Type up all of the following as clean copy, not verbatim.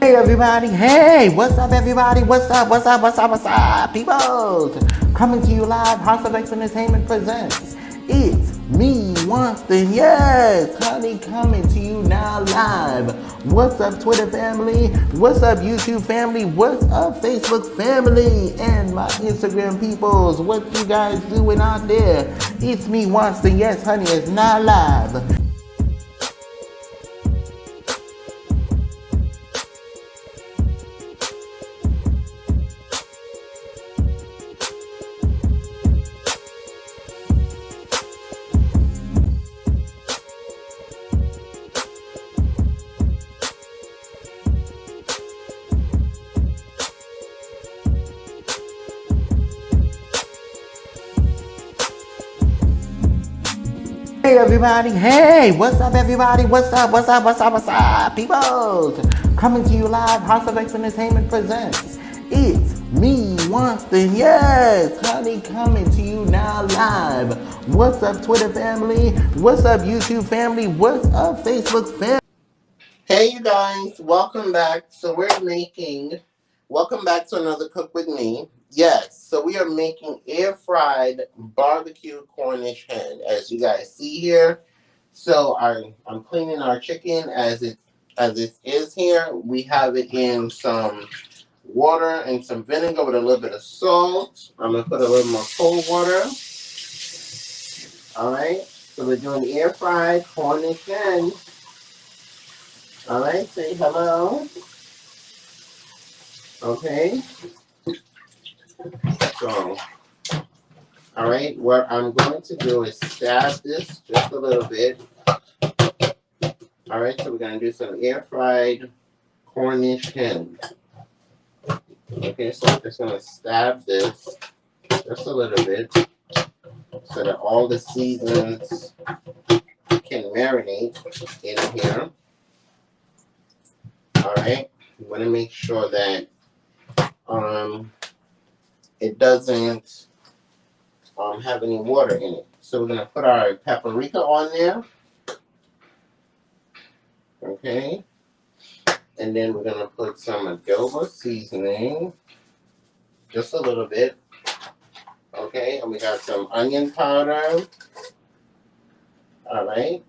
Hey everybody, hey, what's up everybody, what's up, people? Coming to you live, House of X Entertainment presents It's Me, Wanston, yes, honey, coming to you now live. What's up Twitter family, what's up YouTube family, what's up Facebook family, and my Instagram peoples, what you guys doing out there? It's Me, Wanston, yes, honey, it's now live. Hey everybody, hey, what's up everybody, what's up, people? Coming to you live, House of X Entertainment presents It's Me, Wanston, yes, honey, coming to you now live. What's up Twitter family, what's up YouTube family, what's up Facebook family? Hey you guys, welcome back. Welcome back to another Cook With Me. Yes, so we are making air fried barbecue Cornish hen, as you guys see here. So I'm cleaning our chicken as it is here. We have it in some water and some vinegar with a little bit of salt. I'm gonna put a little more cold water. All right, so we're doing air fried Cornish hen. All right, say hello. Okay, so. All right, what I'm going to do is stab this just a little bit. All right, so we're going to do some air fried Cornish hen. Okay, so I'm just going to stab this just a little bit so that all the seasons can marinate in here. All right, we want to make sure that it doesn't have any water in it. So we're going to put our paprika on there. Okay. And then we're going to put some adobo seasoning, just a little bit. Okay, and we got some onion powder. All right.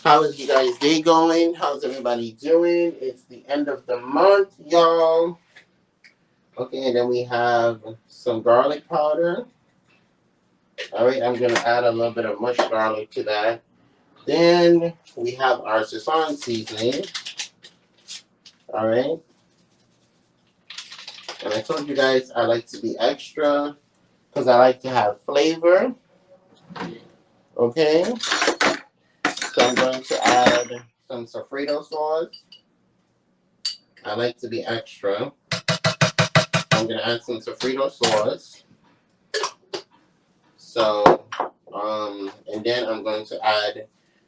How is you guys' day going? How's everybody doing? It's the end of the month, y'all. Okay, and then we have some garlic powder. All right, I'm going to add a little bit of mushed garlic to that. Then we have our Szechuan seasoning. All right. And I told you guys I like to be extra because I like to have flavor. Okay. So I'm going to add some Sofrito sauce. I like to be extra. I'm going to add some Sofrito sauce. So, and then I'm going to add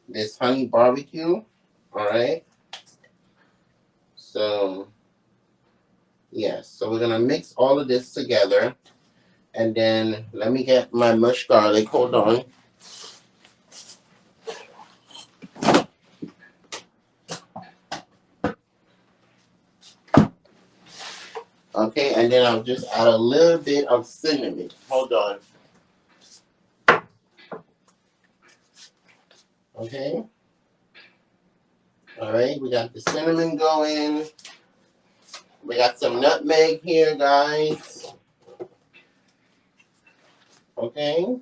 this honey barbecue. All right. So, yes. So we're going to mix all of this together. And then let me get my mushed garlic. Hold on. Okay, and then I'll just add a little bit of cinnamon. Hold on. Okay. All right, we got the cinnamon going. We got some nutmeg here, guys. Okay.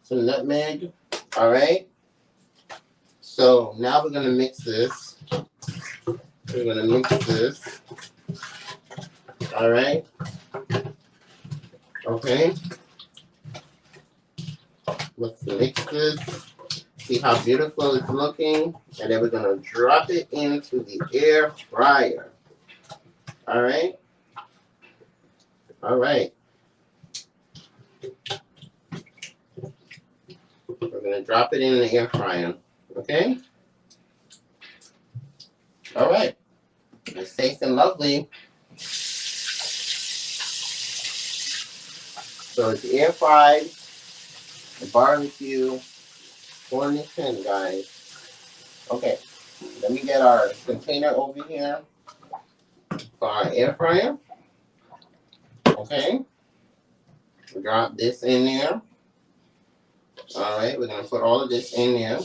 Some nutmeg. All right. So now we're going to mix this. We're going to mix this. All right. Okay. Let's mix this. See how beautiful it's looking. And then we're going to drop it into the air fryer. All right. All right. We're going to drop it in the air fryer. Okay. All right. It's tasting lovely. So it's air fried, the barbecue, Cornish hen, guys. Okay, let me get our container over here for our air fryer. Okay, drop this in there. All right, we're gonna put all of this in there.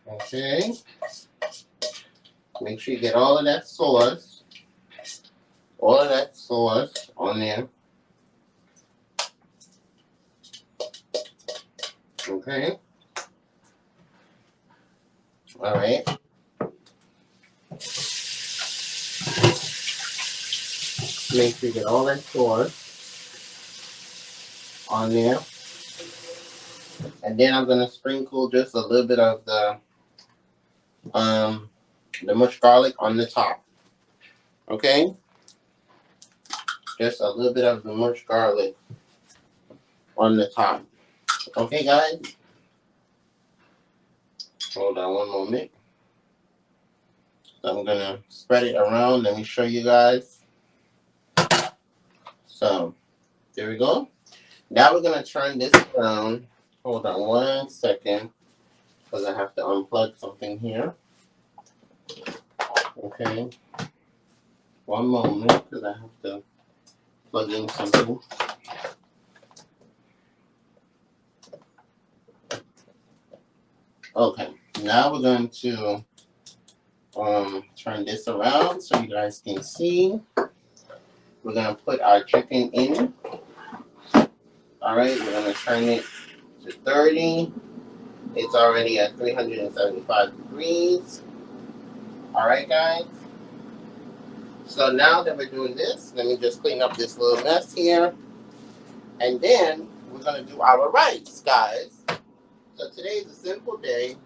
Okay, make sure you get all of that sauce on there. Okay, all right. Make sure you get all that sauce on there. And then I'm gonna sprinkle just a little bit of the mushed garlic on the top. Okay? Just a little bit of the mushed garlic on the top. Okay, guys? Hold on one moment. I'm gonna spread it around. Let me show you guys. So, there we go. Now we're gonna turn this around. Hold on one second, because I have to unplug something here. Okay. One moment, because I have to plug in something. Okay, now we're going to turn this around so you guys can see. We're gonna put our chicken in. All right, we're gonna turn it to 30. It's already at 375 degrees. All right, guys. So now that we're doing this, let me just clean up this little mess here. And then we're gonna do our rice, guys. So today is a simple day.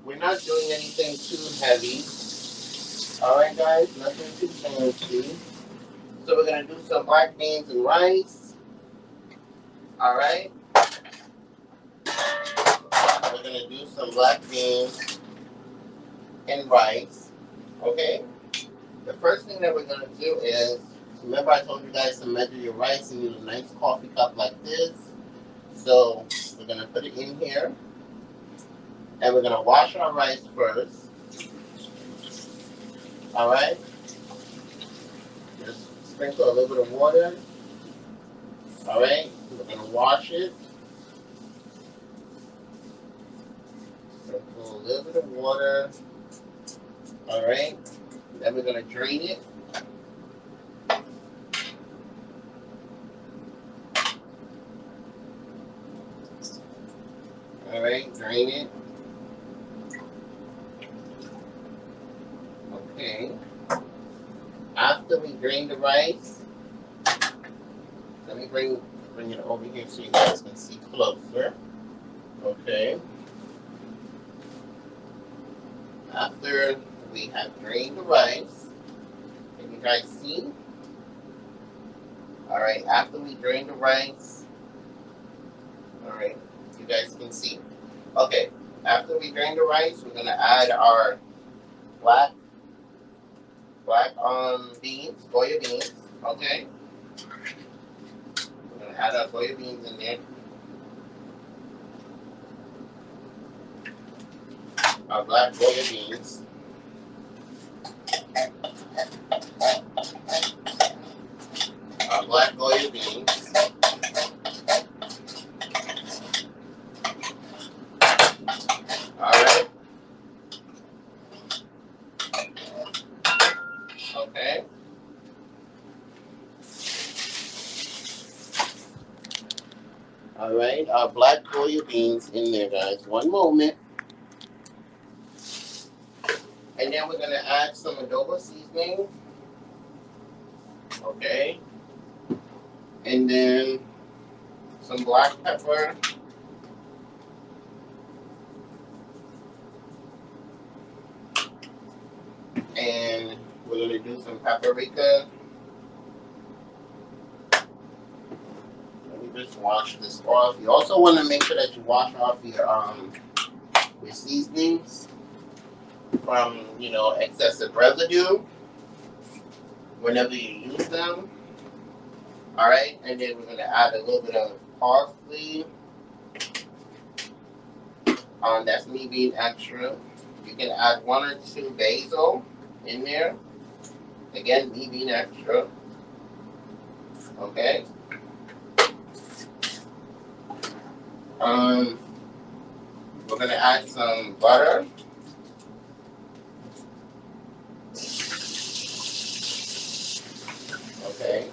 We're not doing anything too heavy. All right, guys, nothing too fancy. So we're gonna do some black beans and rice. All right. We're gonna do some black beans and rice. Okay. The first thing that we're gonna do is, remember I told you guys to measure your rice and use a nice coffee cup like this. So we're gonna put it in here, and we're gonna wash our rice first. All right. Just sprinkle a little bit of water. All right. We're gonna wash it. Sprinkle a little bit of water. All right. Then we're gonna drain it. All right, drain it. Okay. After we drain the rice, let me bring it over here so you guys can see closer. Okay. After we have drained the rice, can you guys see? All right. After we drain the rice, all right, you guys can see. Okay. After we drain the rice, we're gonna add our black beans, soya beans. Okay. We're gonna add our soya beans in there. Our black soya beans. Our black soya beans. Alright. Okay. Alright, our black soya beans in there, guys. One moment. And then we're going to add some adobo seasoning. Okay. And then some black pepper. And we're going to do some paprika. Let me just wash this off. You also want to make sure that you wash off your seasonings from, excessive residue whenever you use them. All right, and then we're going to add a little bit of parsley. That's me being extra. You can add 1 or 2 basil in there. Again, me being extra. Okay. We're gonna add some butter. Okay.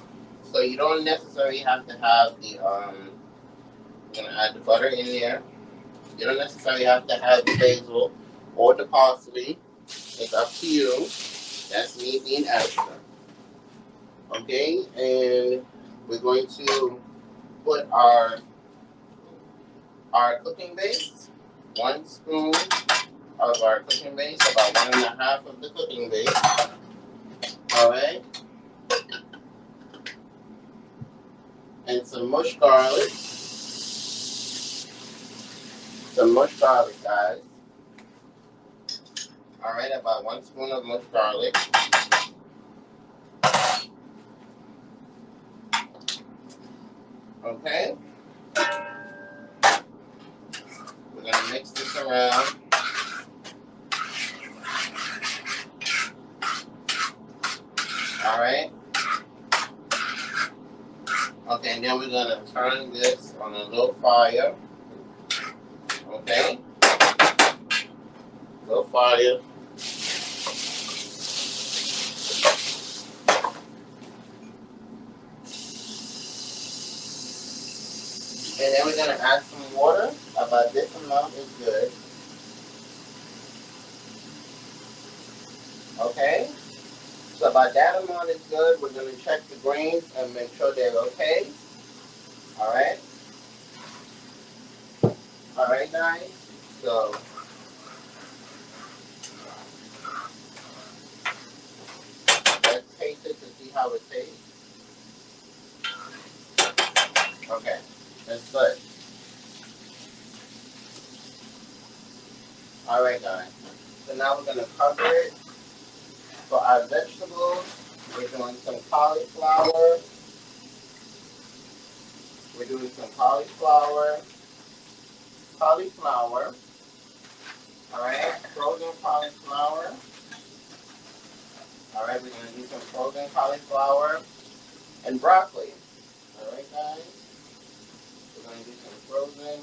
So you don't necessarily have to have the we're gonna add the butter in there. You don't necessarily have to have the basil or the parsley. It's up to you. That's me being extra. Okay, and we're going to put our cooking base. 1 spoon of our cooking base, about 1 1/2 of the cooking base. All right, and some mushed garlic. Some mushed garlic, guys. All right, about 1 spoon of mushed garlic. Okay, we're gonna mix this around. All right. Okay, and then we're gonna turn this on a low fire. Okay, low fire. And then we're gonna add some water. About this amount is good. Okay, so about that amount is good. We're gonna check the grains and make sure they're okay. All right. All right, guys. So let's taste it to see how it tastes. Okay, that's good. All right, guys. So now we're gonna cover it. For our vegetables, we're doing some cauliflower. We're doing some cauliflower. Cauliflower. All right, frozen cauliflower. All right, we're gonna do some frozen cauliflower and broccoli. All right, guys. We're gonna do some frozen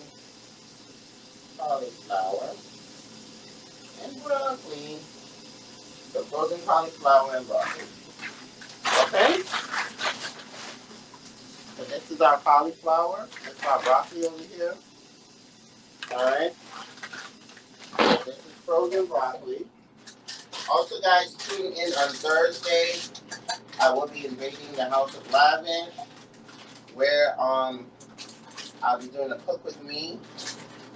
cauliflower and broccoli. So frozen cauliflower and broccoli. Okay. So this is our cauliflower. This is our broccoli over here. All right. So this is frozen broccoli. Also, guys, tune in on Thursday. I will be invading the House of Lavish, where I'll be doing a cook with me,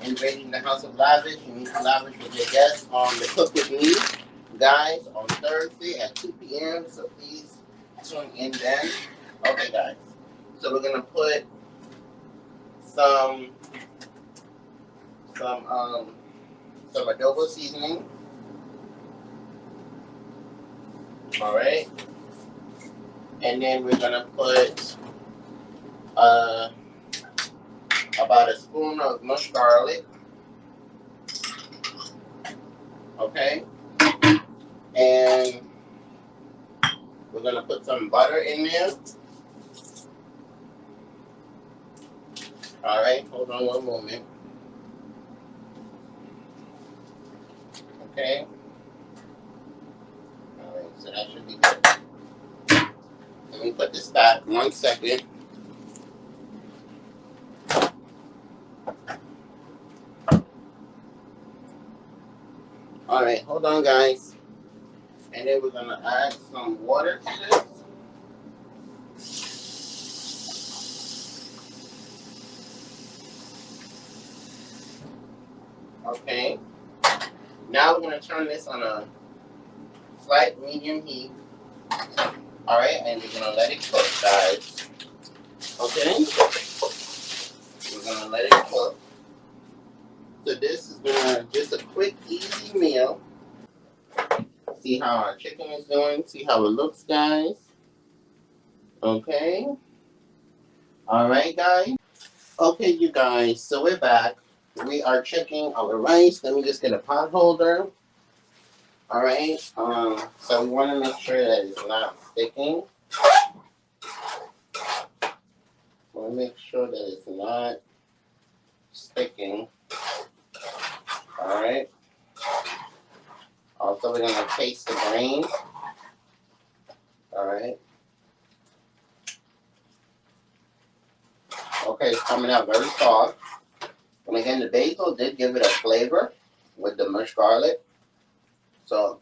invading the House of Lavish. You need to lavish with your guests on the cook with me, guys, on Thursday at 2 p.m. So please tune in then. Okay, guys. So we're gonna put some adobo seasoning. All right. And then we're gonna put about a spoon of mushed garlic. Okay. And we're gonna put some butter in there. All right. Hold on 1 moment. Okay. All right. So that should be good. Let me put this back 1 second. All right, hold on, guys. And then we're gonna add some water to this. Okay. Now we're gonna turn this on a slight medium heat. All right, and we're gonna let it cook, guys. Okay. We're gonna let it cook. So this is just a quick, easy meal. See how our chicken is doing. See how it looks, guys. Okay. All right, guys. Okay, you guys. So we're back. we are checking our rice. Let me just get a pot holder. All right. So we want to make sure that it's not sticking. We want to make sure that it's not sticking. All right. Also, we're gonna taste the grains. All right. Okay, it's coming out very soft. And again, the basil did give it a flavor with the mushed garlic. So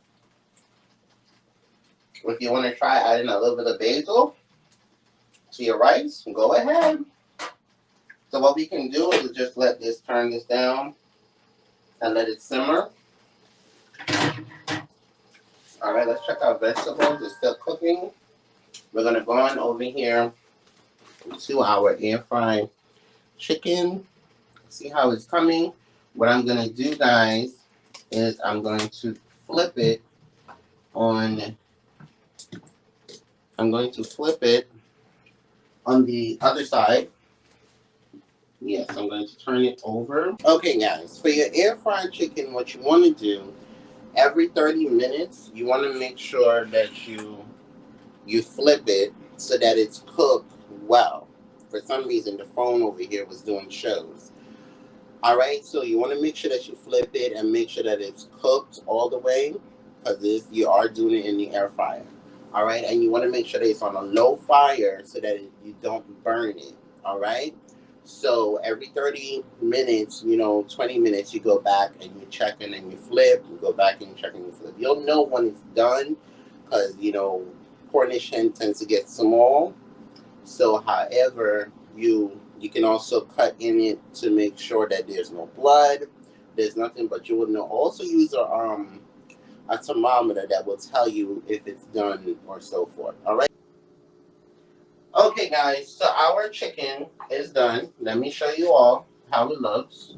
if you want to try adding a little bit of basil to your rice, go ahead. So what we can do is just turn this down and let it simmer. All right, let's check our vegetables. It's still cooking. We're gonna go on over here to our air fried chicken. See how it's coming. What I'm gonna do, guys, is I'm going to flip it on. I'm going to flip it on the other side. Yes, I'm going to turn it over. Okay, guys, for your air fried chicken, what you want to do, every 30 minutes, you want to make sure that you flip it so that it's cooked well. For some reason, the phone over here was doing shows. All right, so you want to make sure that you flip it and make sure that it's cooked all the way, because you are doing it in the air fryer. All right, and you want to make sure that it's on a low fire so that you don't burn it. All right, so every 30 minutes, 20 minutes, you go back and you check and then you flip. You go back and you check and you flip. You'll know when it's done because, Cornish hen tends to get small. So, however, you can also cut in it to make sure that there's no blood, there's nothing, but you will know. Also use a thermometer that will tell you if it's done or so forth. All right. Okay, guys. So our chicken is done. Let me show you all how it looks.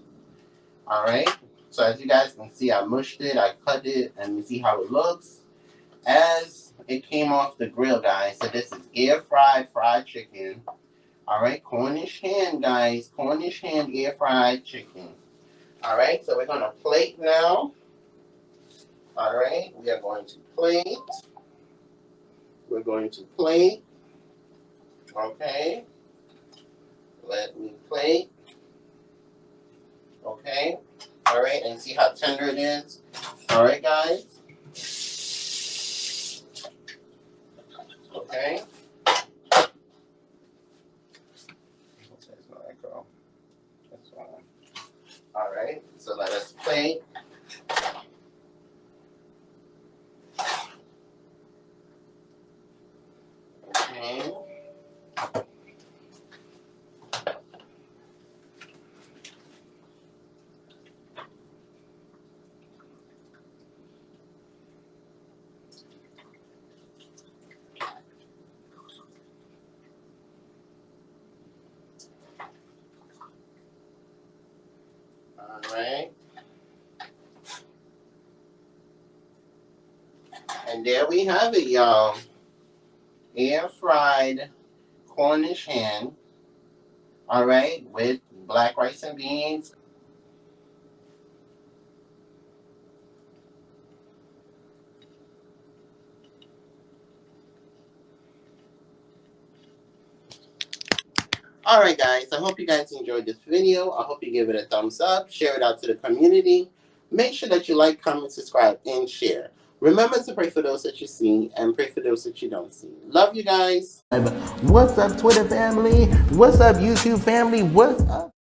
All right. So as you guys can see, I mushed it, I cut it, and you see how it looks as it came off the grill, guys. So this is air fried chicken. All right, Cornish hen, guys. Cornish hen air fried chicken. All right, so we're going to plate now. All right, we are going to plate. We're going to plate. Okay. Let me plate. Okay. All right, and see how tender it is. All right, guys. Okay. All right, so let us plate. Okay. All right. And there we have it, y'all. Air fried Cornish hen. All right, with black rice and beans. All right, guys. I hope you guys enjoyed this video. I hope you give it a thumbs up. Share it out to the community. Make sure that you like, comment, subscribe, and share. Remember to pray for those that you see and pray for those that you don't see. Love you guys. What's up, Twitter family? What's up, YouTube family? What's up?